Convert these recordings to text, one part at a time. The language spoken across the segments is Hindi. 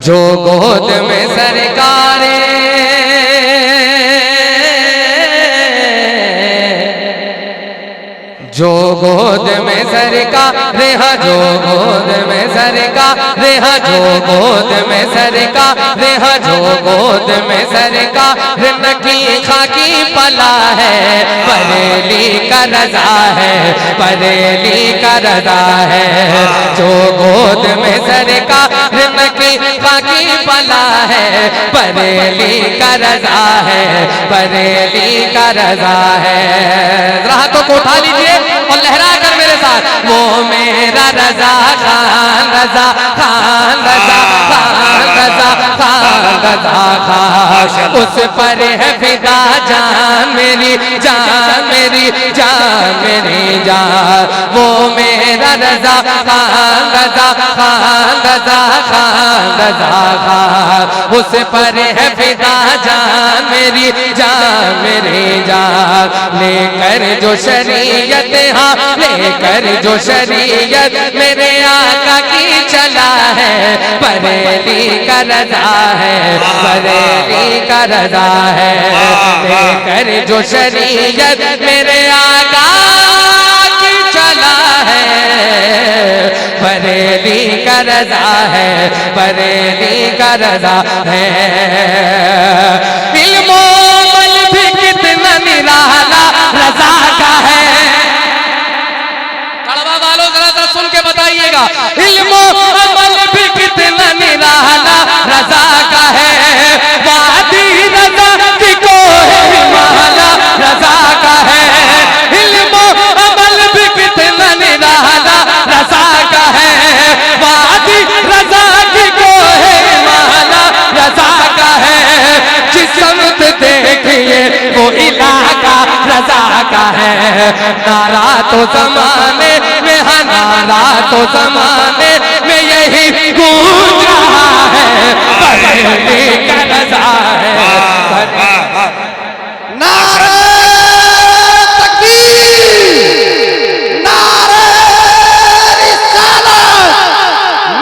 जो गोद में सरकारे जो गोद में सरकार रेहा जो गोद में सरकार रेहा जो गोद में सरकार रेहा जो गोद में सरकार नकी खाकी पला है बरेली का रजा है बरेली का रजा है जो गोद में सरकार नकी खाकी पला है बरेली का रजा है बरेली का रजा है। राहतों को उठा लीजिए और लहरा कर मेरे साथ वो मेरा रजा खान रजा खान रजा खान रजा खान रजा खान उस पर है फिदा जान मेरी जान मेरी जान मेरी जान वो मेरा रजा खान रजा खान रजा खान रजा खान उस पर है फिदा जान मेरी जान मेरी जान लेकर जो शरीयत लेकर जो शरीयत मेरे आका की चला है बरेली का रजा है बरेली का रजा है लेकर जो शरीयत मेरे आका की चला है बरेली का रजा है बरेली का रजा है। इल्मो अमल भी कितना निराला रजा का है सुन के बताइएगा इल्मो अमल भी कितना निराला रजा का है वादी रजा की कोई हिमाला रजा का है इल्मो अमल भी कितना निराला रजा का है वादी रजा की कोई हिमाला रजा का है जिस समत देखिए वो इलाका रजा का है नारा तो जमाने में नारा तो जमाने में यही गूंज रहा है बरेली का रजा है नारे तकबीर नारे रिसालत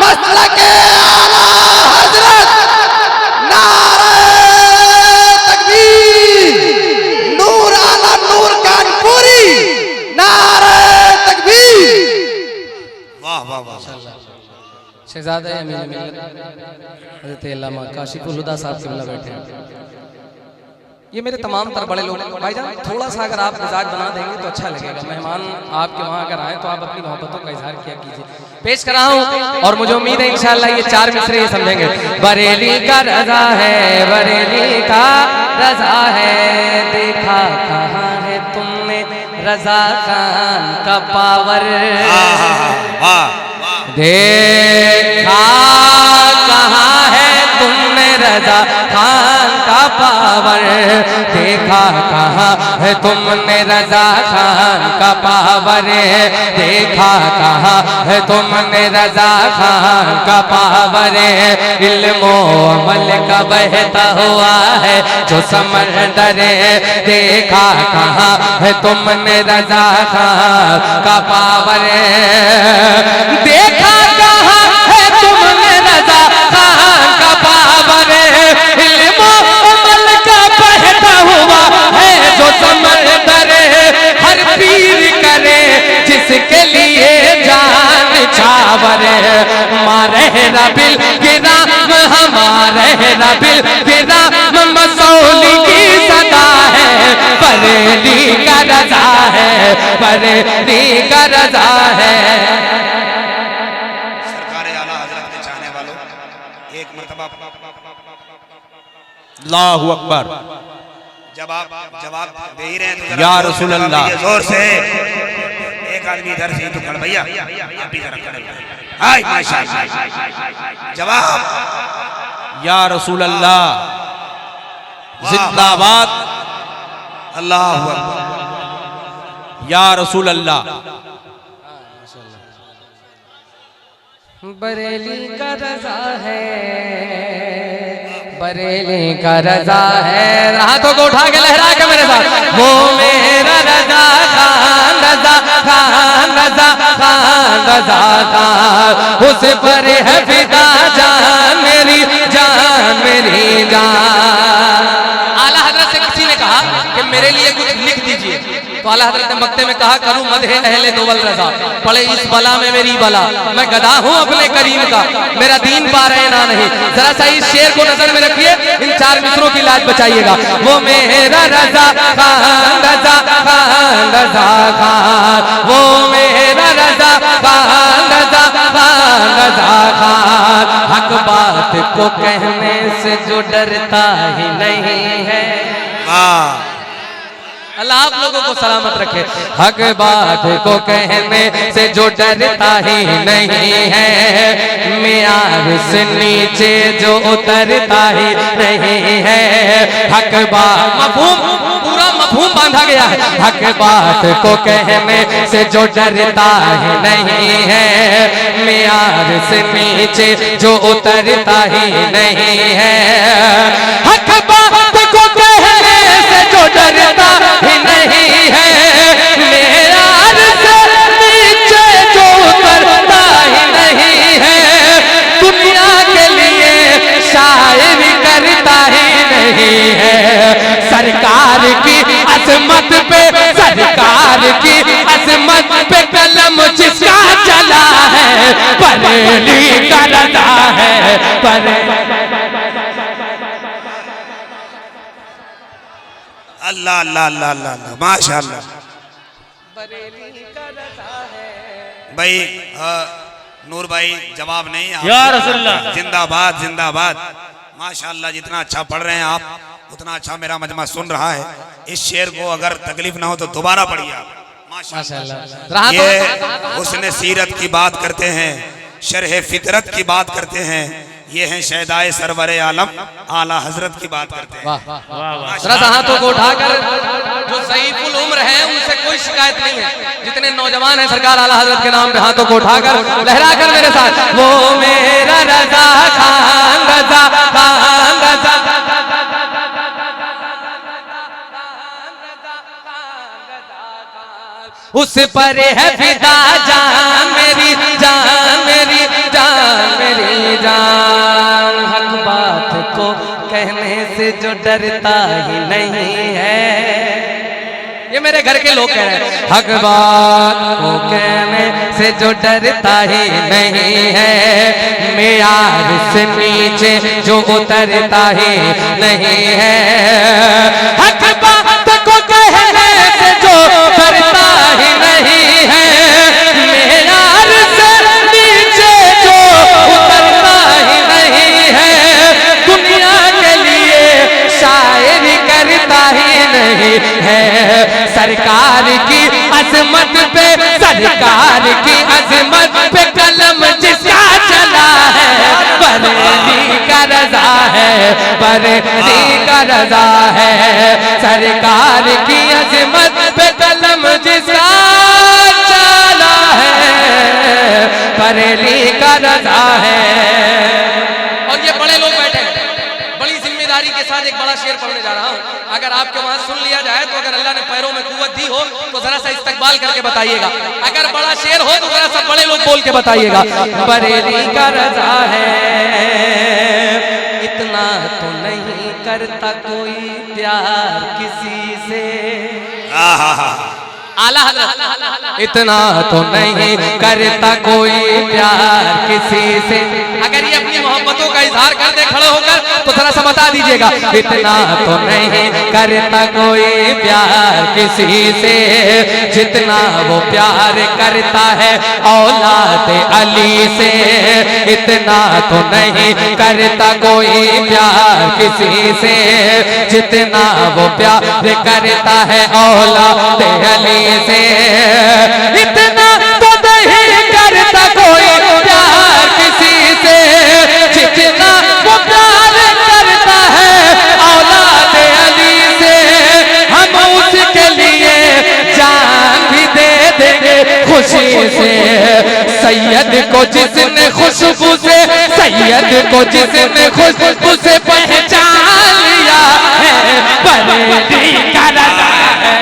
मसलके आला हजरत नारे तकबीर नूर आला नूर कानपुरी नारे तकबीर शहजादा अमीन हज़रत अल्लामा काशिफुल हुदा साहब किबला बैठे हैं। ये मेरे तमाम तर बड़े लोग भाईजान थोड़ा सा अगर आप मिजाज बना देंगे तो अच्छा लगेगा। मेहमान आपके वहाँ अगर आए तो आप अपनी मोहब्बतों का इजहार किया कीजिए। पेश कर रहा हूँ और मुझे उम्मीद है इंशाअल्लाह ये चार मिसरे ये समझेंगे। बरेली का रजा है बरेली का रजा है देखा कहाँ है तुमने रजा खान का पावर देखा कहाँ है तुमने रजा खान का पावर देखा कहाँ है तुमने रजा खान का पावर देखा कहाँ है तुमने रजा खान का पावर इल्मो अमल का बहता हुआ है जो समंदर देखा कहाँ है तुमने रजा खान का पावर देखा कहाँ है तुमने रजा खान का पावर इल्मो अमल का बहता हुआ है जो समंदर हर पीर करे जिसके लिए जान छावर मारे रबिल गिरा हमारे रबिल गिरा मसौली की सदा है बरेली का रजा है बरेली का रजा है। अल्लाहु अकबर जवाब दे ही रहे हैं तो या रसूल अल्लाह जोर से एक आदमी इधर से तो खड़ भैया आप भी जरा खड़े हाय माशाअल्लाह जवाब या रसूल अल्लाह जिंदाबाद अल्लाहु अकबर या रसूल अल्लाह। बरेली का रजा है बरेली का रजा है। हाथों को उठा के लहरा के मेरे साथ वो मेरा रजा खान रजा खान रजा खान रजा खान उस पर है फिदा जान मेरी तो आला हजरत ने मक्ते में कहा करूं मदहे अहले दोवल रजा, पड़े इस बला में मेरी बला, मैं गधा हूं अपने करीम का, मेरा दीन पा रहे ना नहीं। जरा सा इस शेर को नजर में रखिए, इन 4 मिसरों की लाज बचाइएगा। वो मेरा रजा खान, रजा खान, रजा खान, वो मेरा रजा खान, रजा खान, रजा खान, हक बात को कहने से जो डरता ही नहीं है। अल्लाह आप लोगों को सलामत रखे। हक बात को कहने से जो डरता ही नहीं है, मियार से नीचे जो उतरता ही नहीं है। हक बात मफहूम, पूरा मफहूम बांधा गया है। हक बात को कहने से जो डरता ही नहीं है, मियार से नीचे जो उतरता ही नहीं है। हक बात को कहने से जो डरता ही नहीं है, मियार से नीचे जो उतरता ही नहीं है। दुनिया के लिए शायरी करता ही नहीं है। सरकार की अजमत पे, सरकार की अजमत पे कलम जिसका चला है, बरेली का रजा है। अल्लाह अल्लाह अल्लाह अल्लाह माशाअल्लाह। भाई नूर भाई जवाब नहीं या रसूलल्लाह, जिंदाबाद जिंदाबाद। माशाअल्लाह, जितना अच्छा पढ़ रहे हैं आप उतना अच्छा मेरा मजमा सुन रहा है। इस शेर को अगर तकलीफ ना हो तो दोबारा पढ़िए आप। माशाअल्लाह, ये उसने सीरत की बात करते हैं, शरह फितरत की बात करते हैं। ये हैं शहदाए सरवरे आलम आला हजरत की बात करते हैं। जरा सा हाथों को उठाकर, जो सईफुल उम्र हैं उनसे कोई शिकायत नहीं है। जितने नौजवान हैं सरकार आला हजरत के नाम पे हाथों को उठाकर लहराकर मेरे साथ, वो मेरा रजा खान, रजा खान, रजा उस पर है फिदा जान मेरी, जान मेरी, जान मेरी जान। हक बात को कहने से जो डरता ही नहीं है, ये मेरे घर के लोग कह रहे हैं। हक बात को कहने से जो डरता ही नहीं है, मियार से नीचे जो उतरता ही नहीं है। हक बात को कहने से जो डरता ही नहीं है, मियार से नीचे जो उतरता ही नहीं है। दुनिया के लिए शायरी करता ही नहीं है। सरकार की अजमत पे, सरकार की अजमत पे कलम जिसका चला है, बरेली का रजा है, बरेली का रजा है। सरकार की अजमत पे कलम जिसका चला है, बरेली का रजा है। और ये बड़े लोग बैठे हैं, बड़ी जिम्मेदारी के साथ एक बड़ा शेर पढ़ने जा रहा हूं। अगर आपके वहां सुन लिया जाए तो अगर अल्लाह ने पैरों में कुव्वत दी हो तो जरा सा इस्तकबाल करके बताइएगा। अगर बड़ा शेर हो तो जरा सा बड़े लोग बोल के बताइएगा। बरेली का रजा है, इतना तो नहीं करता कोई प्यार किसी से। आला हज़रत, इतना तो नहीं करता कोई प्यार किसी से। अगर ये अपनी मोहब्बतों का इजहार कर दे खड़े होकर तो थोड़ा सा बता दीजिएगा। इतना तो नहीं करता कोई प्यार किसी से, जितना वो प्यार करता है औलाद अली से। इतना तो नहीं करता कोई प्यार किसी से, जितना वो प्यार करता है औलाद अली से। इतना तो नहीं करता कोई प्यार किसी से, जितना वो प्यार करता है औलाद अली से। हम उसके लिए जान भी दे देंगे खुशी से। सैयद को जिसने खुशबू से, सैयद को जिसने खुशबू से पहचान लिया है, बरेली का रजा है,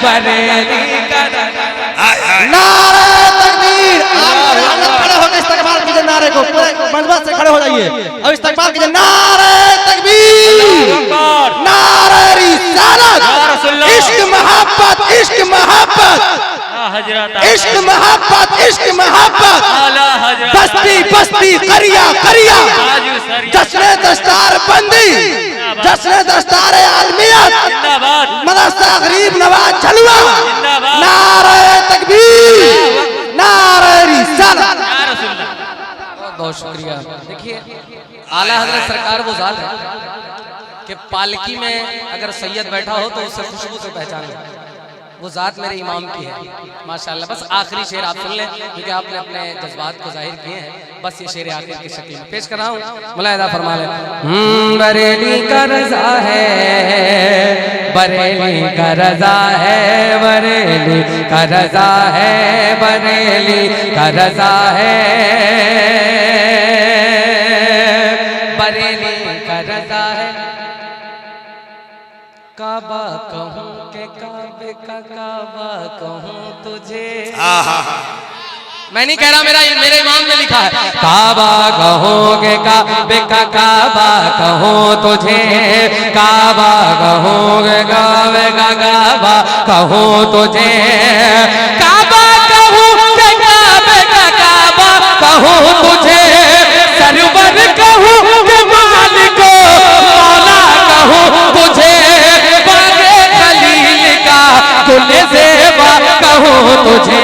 बरेली का रजा। नारे तकबीर! आप खड़े होकर इस्तकबाल कीजिए नारे को, मंजबत से खड़े हो जाइए और इस्तकबाल कीजिए। नारे तकबीर! नारे रिसालत! इश्क मोहब्बत, इश्क मोहब्बत। इश्क मोहब्बत आला हजरत बस्ती बस्ती करिया करिया ताजु सरिया जश्न दस्तार बंदी जश्न दस्तार आलमियत जिंदाबाद मदरसा गरीब नवाज झलुआ जिंदाबाद नारे तकबीर नारे रिसालत। या रसूलल्लाह। बहुत बहुत शुक्रिया। देखिए आला हजरत सरकार वो जात है कि पालकी में अगर सैयद बैठा हो तो उससे खुशबू से पहचान ले, वो जात मेरे इमाम की है माशाल्लाह। बस आखिरी शेर आप सुन लें क्योंकि आपने अपने जज्बात को जाहिर किए हैं। बस ये शेर आखिर की शक्ल में पेश कर रहा हूँ, मुलाहिदा फरमा लें। बरेली का रज़ा है, बरेली का रज़ा है, बरेली का रज़ा है, बरेली का रज़ा है, बरेली का रज़ा है। काबा कहूँ के काबे का काबा कहूँ तुझे। मैं नहीं कह रहा, मेरे इमाम ने लिखा है। काबा कहोगे काबे का काबा कहूँ तुझे, काबा कहोगे काबे का काबा कहूँ तुझे, काबा कहूँ के काबे का काबा कहूँ तुझे, सरवर कहूँ के मालिक मौला कहूँ तुझे, बागे खलील का गुल ज़ेबा कहूँ तुझे,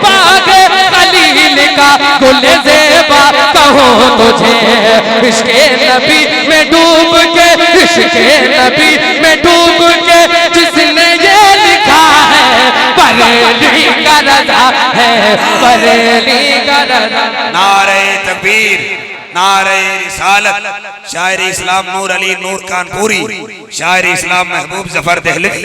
बागे खलील का गुल ज़ेबा कहूँ तुझे। इश्क़े नबी में डूब के, इश्क़े नबी में डूब के जिसने ये लिखा है, बरेली का रज़ा है, बरेली का रज़ा। नारे तकबीर, नारे रिसालत। शायर इस्लाम नूर अली नूर कानपुरी, शायर इस्लाम महबूब जफर दहलवी